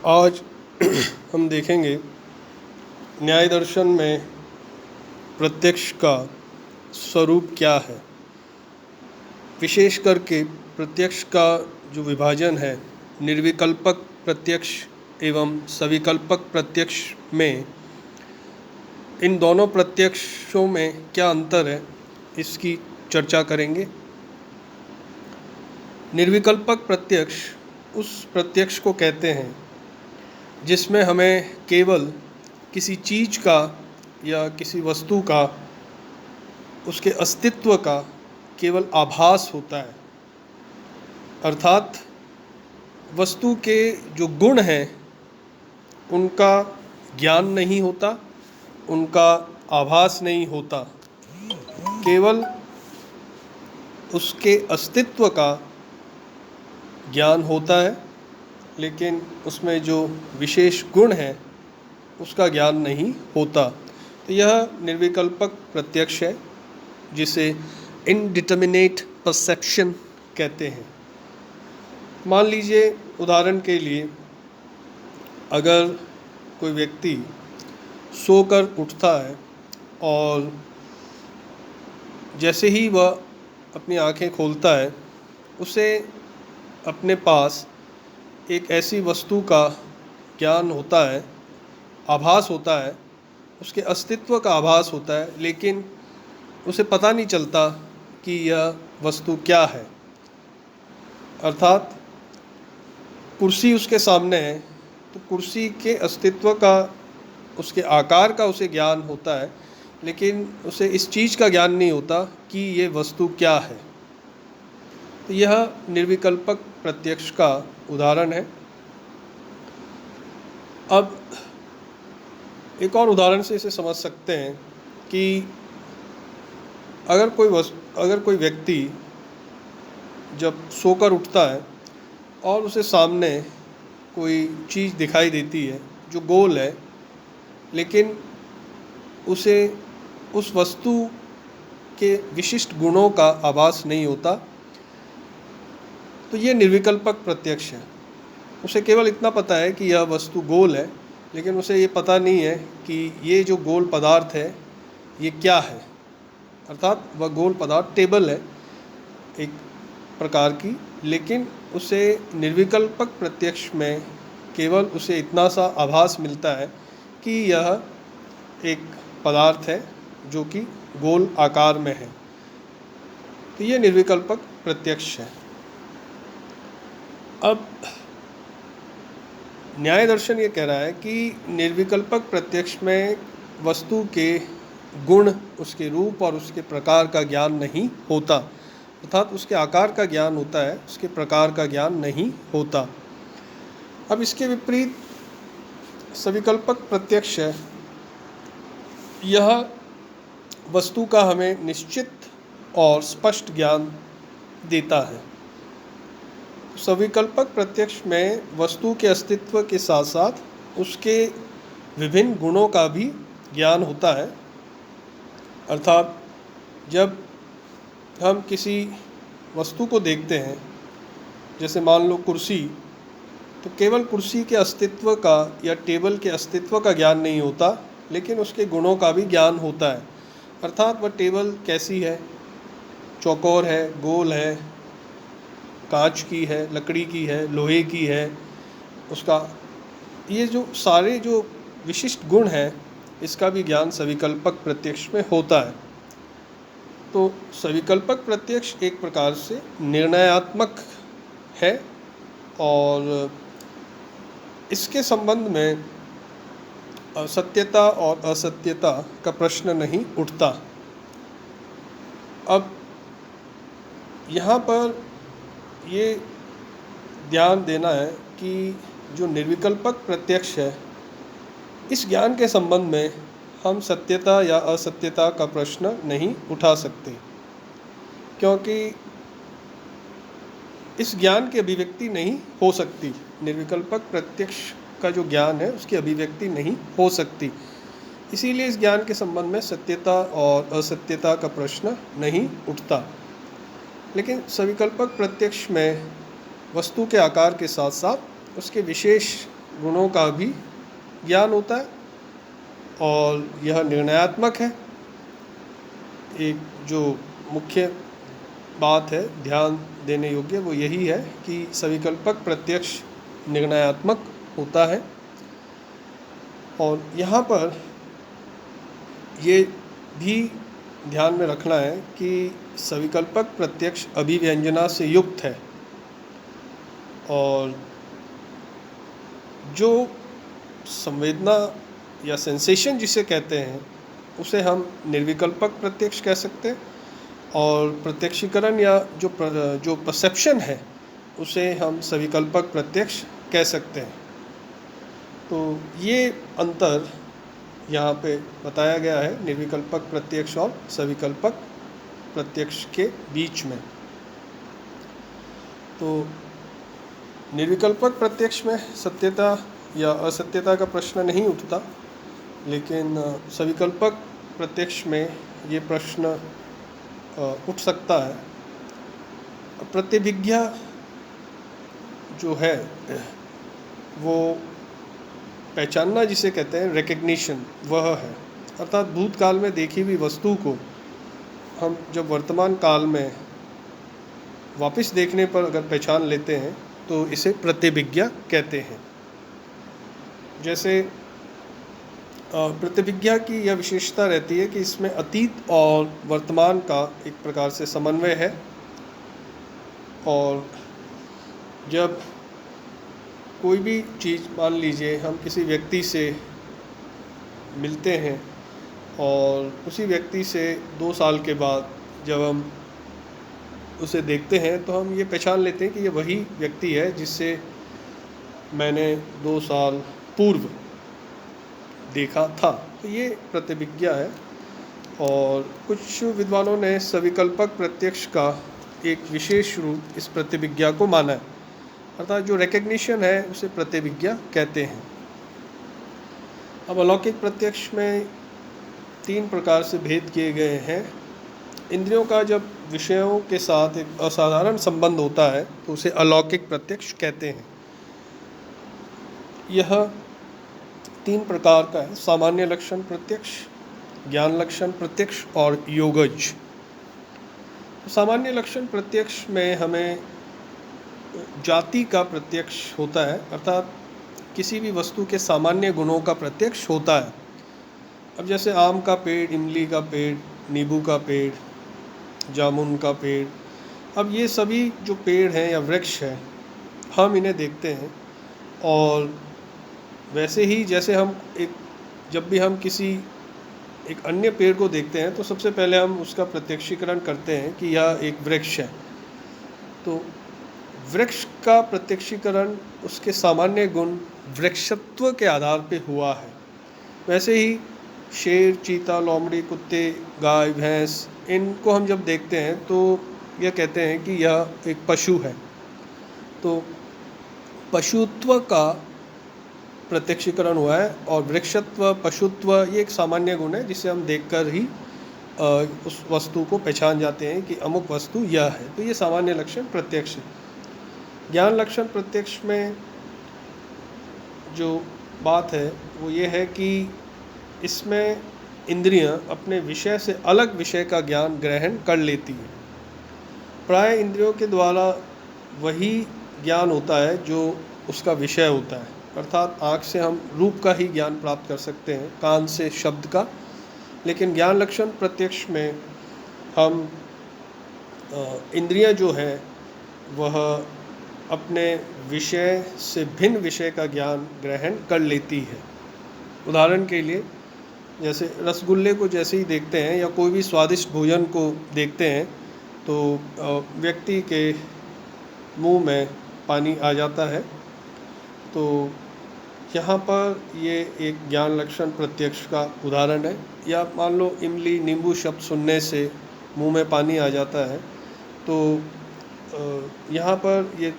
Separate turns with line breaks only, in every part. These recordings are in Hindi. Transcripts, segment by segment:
आज हम देखेंगे न्याय दर्शन में प्रत्यक्ष का स्वरूप क्या है। विशेष करके प्रत्यक्ष का जो विभाजन है निर्विकल्पक प्रत्यक्ष एवं सविकल्पक प्रत्यक्ष में, इन दोनों प्रत्यक्षों में क्या अंतर है, इसकी चर्चा करेंगे। निर्विकल्पक प्रत्यक्ष उस प्रत्यक्ष को कहते हैं जिसमें हमें केवल किसी चीज़ का या किसी वस्तु का, उसके अस्तित्व का केवल आभास होता है। अर्थात वस्तु के जो गुण हैं उनका ज्ञान नहीं होता, उनका आभास नहीं होता, केवल उसके अस्तित्व का ज्ञान होता है, लेकिन उसमें जो विशेष गुण है उसका ज्ञान नहीं होता। तो यह निर्विकल्पक प्रत्यक्ष है, जिसे इनडिटर्मिनेट परसेप्शन कहते हैं। मान लीजिए उदाहरण के लिए, अगर कोई व्यक्ति सोकर उठता है और जैसे ही वह अपनी आंखें खोलता है, उसे अपने पास एक ऐसी वस्तु का ज्ञान होता है, आभास होता है, उसके अस्तित्व का आभास होता है, लेकिन उसे पता नहीं चलता कि यह वस्तु क्या है। अर्थात कुर्सी उसके सामने है, तो कुर्सी के अस्तित्व का, उसके आकार का उसे ज्ञान होता है, लेकिन उसे इस चीज़ का ज्ञान नहीं होता कि ये वस्तु क्या है। तो यह निर्विकल्पक प्रत्यक्ष का उदाहरण है। अब एक और उदाहरण से इसे समझ सकते हैं कि अगर कोई व्यक्ति जब सोकर उठता है और उसे सामने कोई चीज़ दिखाई देती है जो गोल है, लेकिन उसे उस वस्तु के विशिष्ट गुणों का आभास नहीं होता, तो ये निर्विकल्पक प्रत्यक्ष है। उसे केवल इतना पता है कि यह वस्तु गोल है, लेकिन उसे ये पता नहीं है कि ये जो गोल पदार्थ है ये क्या है। अर्थात वह गोल पदार्थ टेबल है एक प्रकार की, लेकिन उसे निर्विकल्पक प्रत्यक्ष में केवल उसे इतना सा आभास मिलता है कि यह एक पदार्थ है जो कि गोल आकार में है। तो ये निर्विकल्पक प्रत्यक्ष है। अब न्याय दर्शन ये कह रहा है कि निर्विकल्पक प्रत्यक्ष में वस्तु के गुण, उसके रूप और उसके प्रकार का ज्ञान नहीं होता। अर्थात उसके आकार का ज्ञान होता है, उसके प्रकार का ज्ञान नहीं होता। अब इसके विपरीत सविकल्पक प्रत्यक्ष है, यह वस्तु का हमें निश्चित और स्पष्ट ज्ञान देता है। सविकल्पक प्रत्यक्ष में वस्तु के अस्तित्व के साथ साथ उसके विभिन्न गुणों का भी ज्ञान होता है। अर्थात जब हम किसी वस्तु को देखते हैं, जैसे मान लो कुर्सी, तो केवल कुर्सी के अस्तित्व का या टेबल के अस्तित्व का ज्ञान नहीं होता, लेकिन उसके गुणों का भी ज्ञान होता है। अर्थात वह टेबल कैसी है, चौकोर है, गोल है, कांच की है, लकड़ी की है, लोहे की है, उसका ये जो सारे जो विशिष्ट गुण हैं, इसका भी ज्ञान सविकल्पक प्रत्यक्ष में होता है। तो सविकल्पक प्रत्यक्ष एक प्रकार से निर्णयात्मक है और इसके संबंध में सत्यता और असत्यता का प्रश्न नहीं उठता। अब यहाँ पर ये ध्यान देना है कि जो निर्विकल्पक प्रत्यक्ष है, इस ज्ञान के संबंध में हम सत्यता या असत्यता का प्रश्न नहीं उठा सकते, क्योंकि इस ज्ञान की अभिव्यक्ति नहीं हो सकती। निर्विकल्पक प्रत्यक्ष का जो ज्ञान है उसकी अभिव्यक्ति नहीं हो सकती, इसीलिए इस ज्ञान के संबंध में सत्यता और असत्यता का प्रश्न नहीं उठता। लेकिन सविकल्पक प्रत्यक्ष में वस्तु के आकार के साथ साथ उसके विशेष गुणों का भी ज्ञान होता है और यह निर्णयात्मक है। एक जो मुख्य बात है ध्यान देने योग्य वो यही है कि सविकल्पक प्रत्यक्ष निर्णयात्मक होता है। और यहाँ पर ये भी ध्यान में रखना है कि सविकल्पक प्रत्यक्ष अभिव्यंजना से युक्त है और जो संवेदना या सेंसेशन जिसे कहते हैं उसे हम निर्विकल्पक प्रत्यक्ष कह सकते हैं और प्रत्यक्षीकरण या जो परसेप्शन है उसे हम सविकल्पक प्रत्यक्ष कह सकते हैं। तो ये अंतर यहाँ पे बताया गया है निर्विकल्पक प्रत्यक्ष और सविकल्पक प्रत्यक्ष के बीच में। तो निर्विकल्पक प्रत्यक्ष में सत्यता या असत्यता का प्रश्न नहीं उठता, लेकिन सविकल्पक प्रत्यक्ष में ये प्रश्न उठ सकता है। प्रतिभिज्ञा जो है वो पहचानना जिसे कहते हैं रिकग्निशन वह है, अर्थात भूतकाल में देखी हुई वस्तु को हम जब वर्तमान काल में वापस देखने पर अगर पहचान लेते हैं तो इसे प्रतिभिज्ञा कहते हैं। जैसे प्रतिभिज्ञा की यह विशेषता रहती है कि इसमें अतीत और वर्तमान का एक प्रकार से समन्वय है और जब कोई भी चीज़ मान लीजिए हम किसी व्यक्ति से मिलते हैं और उसी व्यक्ति से 2 साल के बाद जब हम उसे देखते हैं तो हम ये पहचान लेते हैं कि ये वही व्यक्ति है जिससे मैंने 2 साल पूर्व देखा था। तो ये प्रतिभिज्ञा है और कुछ विद्वानों ने सविकल्पक प्रत्यक्ष का एक विशेष रूप इस प्रतिभिज्ञा को माना है, अर्थात जो रिकग्निशन है उसे प्रतिभिज्ञा कहते हैं। अब अलौकिक प्रत्यक्ष में 3 प्रकार से भेद किए गए हैं। इंद्रियों का जब विषयों के साथ एक असाधारण संबंध होता है तो उसे अलौकिक प्रत्यक्ष कहते हैं। यह 3 प्रकार का है, सामान्य लक्षण प्रत्यक्ष, ज्ञान लक्षण प्रत्यक्ष और योगज। सामान्य लक्षण प्रत्यक्ष में हमें जाति का प्रत्यक्ष होता है, अर्थात किसी भी वस्तु के सामान्य गुणों का प्रत्यक्ष होता है। अब जैसे आम का पेड़, इमली का पेड़, नींबू का पेड़, जामुन का पेड़, अब ये सभी जो पेड़ हैं या वृक्ष हैं हम इन्हें देखते हैं और वैसे ही जैसे हम जब भी हम किसी एक अन्य पेड़ को देखते हैं तो सबसे पहले हम उसका प्रत्यक्षीकरण करते हैं कि यह एक वृक्ष है। तो वृक्ष का प्रत्यक्षीकरण उसके सामान्य गुण वृक्षत्व के आधार पे हुआ है। वैसे ही शेर, चीता, लोमड़ी, कुत्ते, गाय, भैंस, इनको हम जब देखते हैं तो यह कहते हैं कि यह एक पशु है। तो पशुत्व का प्रत्यक्षीकरण हुआ है और वृक्षत्व, पशुत्व ये एक सामान्य गुण है जिसे हम देखकर ही उस वस्तु को पहचान जाते हैं कि अमुक वस्तु यह है। तो ये सामान्य लक्षण प्रत्यक्ष है। ज्ञान लक्षण प्रत्यक्ष में जो बात है वो ये है कि इसमें इंद्रियां अपने विषय से अलग विषय का ज्ञान ग्रहण कर लेती हैं। प्राय इंद्रियों के द्वारा वही ज्ञान होता है जो उसका विषय होता है, अर्थात आँख से हम रूप का ही ज्ञान प्राप्त कर सकते हैं, कान से शब्द का। लेकिन ज्ञान लक्षण प्रत्यक्ष में हम इंद्रियां जो है वह अपने विषय से भिन्न विषय का ज्ञान ग्रहण कर लेती है। उदाहरण के लिए जैसे रसगुल्ले को जैसे ही देखते हैं या कोई भी स्वादिष्ट भोजन को देखते हैं तो व्यक्ति के मुंह में पानी आ जाता है। तो यहाँ पर ये एक ज्ञान लक्षण प्रत्यक्ष का उदाहरण है। या मान लो इमली, नींबू शब्द सुनने से मुंह में पानी आ जाता है। तो यहाँ पर ये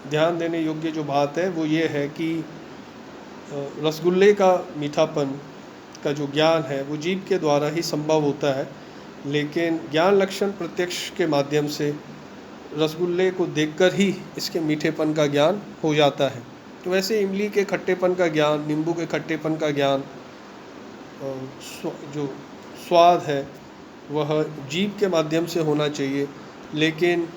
ध्यान देने योग्य जो बात है वो ये है कि रसगुल्ले का मीठापन का जो ज्ञान है वो जीभ के द्वारा ही संभव होता है, लेकिन ज्ञान लक्षण प्रत्यक्ष के माध्यम से रसगुल्ले को देखकर ही इसके मीठेपन का ज्ञान हो जाता है। तो वैसे इमली के खट्टेपन का ज्ञान, नींबू के खट्टेपन का ज्ञान, जो स्वाद है वह जीभ के माध्यम से होना चाहिए, लेकिन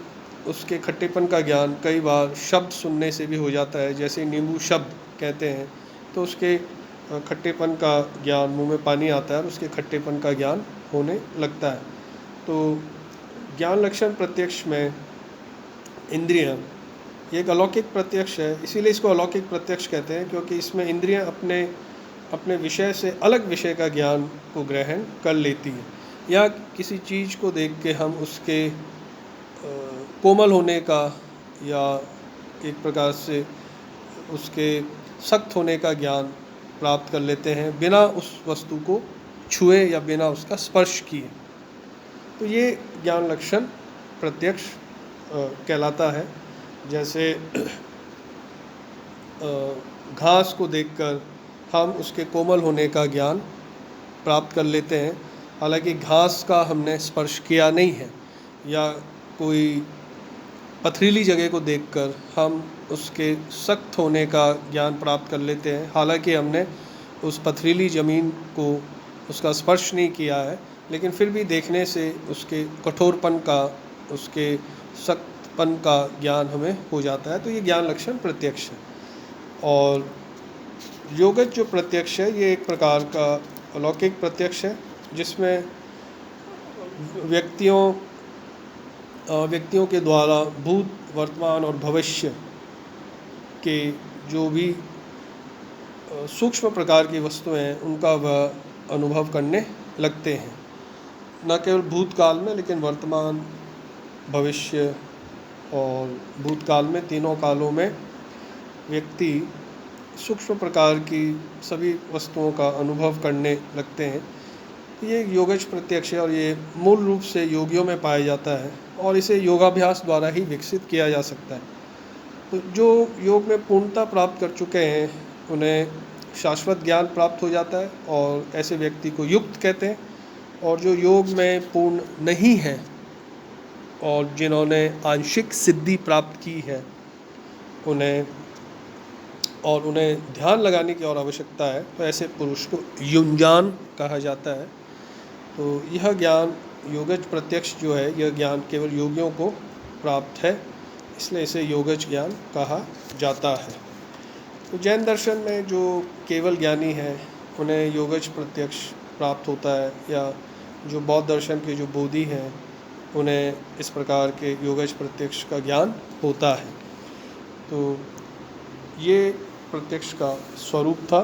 उसके खट्टेपन का ज्ञान कई बार शब्द सुनने से भी हो जाता है। जैसे नींबू शब्द कहते हैं तो उसके खट्टेपन का ज्ञान, मुंह में पानी आता है और उसके खट्टेपन का ज्ञान होने लगता है। तो ज्ञान लक्षण प्रत्यक्ष में इंद्रियां, ये एक अलौकिक प्रत्यक्ष है, इसीलिए इसको अलौकिक प्रत्यक्ष कहते हैं, क्योंकि इसमें इंद्रियां अपने अपने विषय से अलग विषय का ज्ञान को ग्रहण कर लेती हैं। या किसी चीज़ को देख के हम उसके कोमल होने का या एक प्रकार से उसके सख्त होने का ज्ञान प्राप्त कर लेते हैं बिना उस वस्तु को छुए या बिना उसका स्पर्श किए। तो ये ज्ञान लक्षण प्रत्यक्ष कहलाता है। जैसे घास को देखकर हम उसके कोमल होने का ज्ञान प्राप्त कर लेते हैं, हालांकि घास का हमने स्पर्श किया नहीं है। या कोई पथरीली जगह को देखकर हम उसके सख्त होने का ज्ञान प्राप्त कर लेते हैं, हालांकि हमने उस पथरीली ज़मीन को उसका स्पर्श नहीं किया है, लेकिन फिर भी देखने से उसके कठोरपन का, उसके सख्तपन का ज्ञान हमें हो जाता है। तो ये ज्ञान लक्षण प्रत्यक्ष है। और योगज जो प्रत्यक्ष है ये एक प्रकार का अलौकिक प्रत्यक्ष है, जिसमें व्यक्तियों के द्वारा भूत, वर्तमान और भविष्य के जो भी सूक्ष्म प्रकार की वस्तुएं हैं उनका वह अनुभव करने लगते हैं। न केवल भूतकाल में, लेकिन वर्तमान, भविष्य और भूतकाल में, तीनों कालों में व्यक्ति सूक्ष्म प्रकार की सभी वस्तुओं का अनुभव करने लगते हैं। ये योगज प्रत्यक्ष है और ये मूल रूप से योगियों में पाया जाता है और इसे योगाभ्यास द्वारा ही विकसित किया जा सकता है। तो जो योग में पूर्णता प्राप्त कर चुके हैं उन्हें शाश्वत ज्ञान प्राप्त हो जाता है और ऐसे व्यक्ति को युक्त कहते हैं। और जो योग में पूर्ण नहीं है और जिन्होंने आंशिक सिद्धि प्राप्त की है उन्हें ध्यान लगाने की और आवश्यकता है, तो ऐसे पुरुष को युंजान कहा जाता है। तो यह ज्ञान योगज प्रत्यक्ष जो है, यह ज्ञान केवल योगियों को प्राप्त है, इसलिए इसे योगज ज्ञान कहा जाता है। तो जैन दर्शन में जो केवल ज्ञानी हैं उन्हें योगज प्रत्यक्ष प्राप्त होता है, या जो बौद्ध दर्शन के जो बोधि हैं उन्हें इस प्रकार के योगज प्रत्यक्ष का ज्ञान होता है। तो ये प्रत्यक्ष का स्वरूप था।